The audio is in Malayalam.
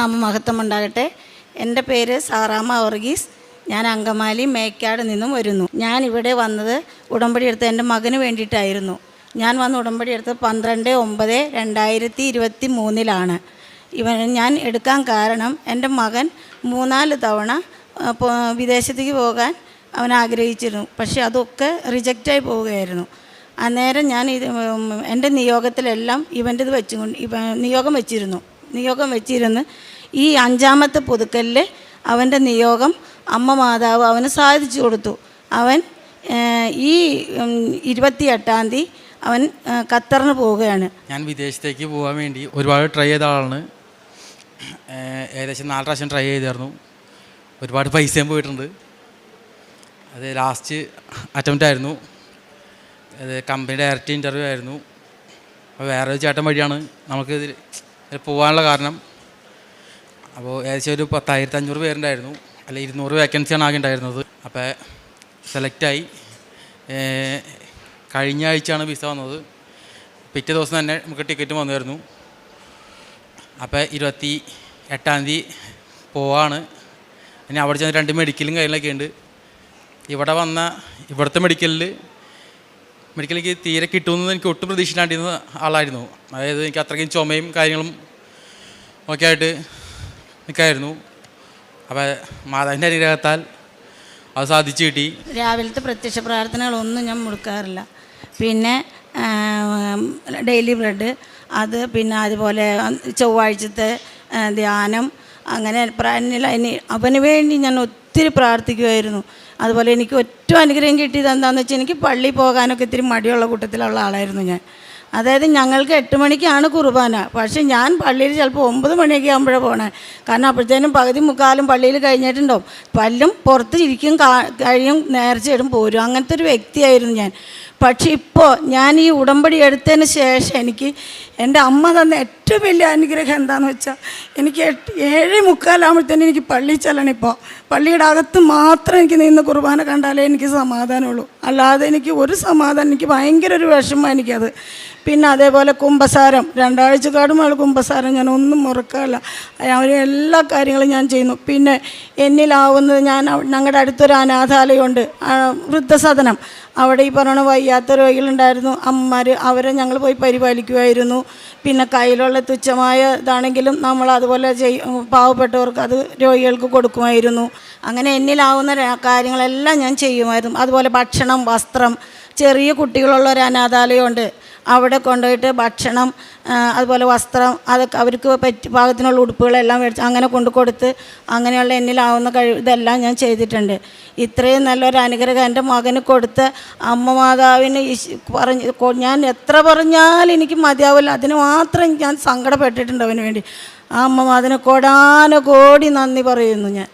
ദൈവനാമ മഹത്വം ഉണ്ടാകട്ടെ. എൻ്റെ പേര് സാറാമ്മ വർഗീസ്. ഞാൻ അങ്കമാലി മേക്കാട് നിന്നും വരുന്നു. ഞാൻ ഇവിടെ വന്നത് ഉടമ്പടി എടുത്ത് എൻ്റെ മകന് വേണ്ടിയിട്ടായിരുന്നു. ഞാൻ വന്ന് ഉടമ്പടി എടുത്തത് 12/9/2023 ഞാൻ എടുക്കാൻ കാരണം എൻ്റെ മകൻ 3-4 തവണ വിദേശത്തേക്ക് പോകാൻ അവൻ ആഗ്രഹിച്ചിരുന്നു. പക്ഷേ അതൊക്കെ റിജക്റ്റായി പോവുകയായിരുന്നു. അന്നേരം ഞാൻ എൻ്റെ നിയോഗത്തിലെല്ലാം ഇവൻ്റെത് നിയോഗം വെച്ചിരുന്നു. ഈ 5-ാമത്തെ പുതുക്കലിൽ അവൻ്റെ നിയോഗം അമ്മ മാതാവ് അവന് സാധിച്ചു കൊടുത്തു. അവൻ ഈ 28-ാം തീയതി അവൻ ഖത്തറിന് പോവുകയാണ്. ഞാൻ വിദേശത്തേക്ക് പോകാൻ വേണ്ടി ഒരുപാട് ട്രൈ ചെയ്ത ആളാണ്. ഏകദേശം 4 പ്രാവശ്യം ട്രൈ ചെയ്തായിരുന്നു. ഒരുപാട് പൈസയും പോയിട്ടുണ്ട്. അത് ലാസ്റ്റ് അറ്റംപ്റ്റ് ആയിരുന്നു. അത് കമ്പനി ഡയറക്റ്റ് ഇൻ്റർവ്യൂ ആയിരുന്നു. അപ്പോൾ വേറൊരു ചേട്ടൻ വഴിയാണ് നമുക്ക് ഇതിൽ പോകാനുള്ള കാരണം. അപ്പോൾ ഏകദേശം ഒരു 10,500 പേരുണ്ടായിരുന്നു. അല്ല 200 വേക്കൻസിയാണ് ആകെ ഉണ്ടായിരുന്നത്. അപ്പോൾ സെലക്റ്റായി. കഴിഞ്ഞ ആഴ്ചയാണ് വിസ വന്നത്. പിറ്റേ ദിവസം തന്നെ നമുക്ക് ടിക്കറ്റ് വന്നായിരുന്നു. അപ്പോൾ 28-ാം തീയതി പോവാണ്. ഇനി അവിടെ ചെന്ന് 2 മെഡിക്കലും കാര്യങ്ങളൊക്കെ ഉണ്ട്. ഇവിടുത്തെ മെഡിക്കലിലേക്ക് തീരെ കിട്ടുമെന്ന് എനിക്ക് ഒട്ടും പ്രതീക്ഷിച്ചില്ലാണ്ടിരുന്ന ആളായിരുന്നു. അതായത് എനിക്ക് അത്രയ്ക്കും ചുമയും കാര്യങ്ങളും ഒക്കെ ആയിട്ട് നിൽക്കായിരുന്നു. അപ്പോൾ മാതാവിൻ്റെ അനുഗ്രഹത്താൽ അത് സാധിച്ചു കിട്ടി. രാവിലത്തെ പ്രത്യക്ഷ പ്രാർത്ഥനകളൊന്നും ഞാൻ മുടക്കാറില്ല. പിന്നെ ഡെയിലി ബ്രെഡ് അത്, പിന്നെ അതുപോലെ ചൊവ്വാഴ്ചത്തെ ധ്യാനം, അങ്ങനെ അവന് വേണ്ടി ഞാൻ ഒത്തിരി പ്രാർത്ഥിക്കുമായിരുന്നു. അതുപോലെ എനിക്ക് ഒറ്റ അനുഗ്രഹം കിട്ടിയത് എന്താണെന്ന് വെച്ചാൽ, എനിക്ക് പള്ളിയിൽ പോകാനൊക്കെ ഇത്തിരി മടിയുള്ള കൂട്ടത്തിലുള്ള ആളായിരുന്നു ഞാൻ. അതായത് ഞങ്ങൾക്ക് 8 മണിക്കാണ് കുർബാന. പക്ഷേ ഞാൻ പള്ളിയിൽ ചിലപ്പോൾ 9 മണിയൊക്കെ ആകുമ്പോഴാണ് പോകണേ. കാരണം അപ്പോഴത്തേനും പകുതി മുക്കാലും പള്ളിയിൽ കഴിഞ്ഞിട്ടുണ്ടാവും. പല്ലും പുറത്ത് ഇരിക്കും, കഴിയും, നേർച്ചയിടും, പോരും. അങ്ങനത്തെ ഒരു വ്യക്തിയായിരുന്നു ഞാൻ. പക്ഷേ ഇപ്പോൾ ഞാൻ ഈ ഉടമ്പടി എടുത്തതിന് ശേഷം എനിക്ക് എൻ്റെ അമ്മ തന്ന ഏറ്റവും വലിയ അനുഗ്രഹം എന്താണെന്ന് വെച്ചാൽ, എനിക്ക് 7:45 എനിക്ക് പള്ളിയിൽ ചെല്ലണം. ഇപ്പോൾ പള്ളിയുടെ അകത്ത് മാത്രം എനിക്ക് നിന്ന് കുർബാന കണ്ടാലേ എനിക്ക് സമാധാനമുള്ളൂ. അല്ലാതെ എനിക്ക് ഒരു സമാധാനം, എനിക്ക് ഭയങ്കര ഒരു വിഷമം എനിക്കത്. പിന്നെ അതേപോലെ കുമ്പസാരം, 2 ആഴ്ചക്കാടുമുള്ള കുമ്പസാരം ഞാൻ ഒന്നും മുറക്കാറില്ല. എല്ലാ കാര്യങ്ങളും ഞാൻ ചെയ്യുന്നു. പിന്നെ എന്നിലാവുന്നത്, ഞങ്ങളുടെ അടുത്തൊരു അനാഥാലയമുണ്ട്, വൃദ്ധസദനം. അവിടെ ഈ പറഞ്ഞ വയ്യാത്ത രോഗികളുണ്ടായിരുന്നു, അമ്മമാർ. അവരെ ഞങ്ങൾ പോയി പരിപാലിക്കുമായിരുന്നു. പിന്നെ കയ്യിലുള്ള തുച്ഛമായ ഇതാണെങ്കിലും നമ്മൾ അതുപോലെ പാവപ്പെട്ടവർക്ക് അത് രോഗികൾക്ക് കൊടുക്കുമായിരുന്നു. അങ്ങനെ എന്നിലാവുന്ന കാര്യങ്ങളെല്ലാം ഞാൻ ചെയ്യുമായിരുന്നു. അതുപോലെ ഭക്ഷണം, വസ്ത്രം, ചെറിയ കുട്ടികളുള്ള ഒരു അനാഥാലയമുണ്ട്, അവിടെ കൊണ്ടുപോയിട്ട് ഭക്ഷണം, അതുപോലെ വസ്ത്രം, അതൊക്കെ അവർക്ക് പാകത്തിനുള്ള ഉടുപ്പുകളെല്ലാം മേടിച്ച് അങ്ങനെ കൊടുത്ത് അങ്ങനെയുള്ള എന്നിലാവുന്ന ഇതെല്ലാം ഞാൻ ചെയ്തിട്ടുണ്ട്. ഇത്രയും നല്ലൊരു അനുഗ്രഹം എൻ്റെ മകന് കൊടുത്ത് അമ്മ മാതാവിന് ഞാൻ എത്ര പറഞ്ഞാലും എനിക്ക് മതിയാവില്ല. അതിന് മാത്രം ഞാൻ സങ്കടപ്പെട്ടിട്ടുണ്ട് അവന് വേണ്ടി. ആ അമ്മ മാതാവിന് കോടാനുകോടി നന്ദി പറയുന്നു ഞാൻ.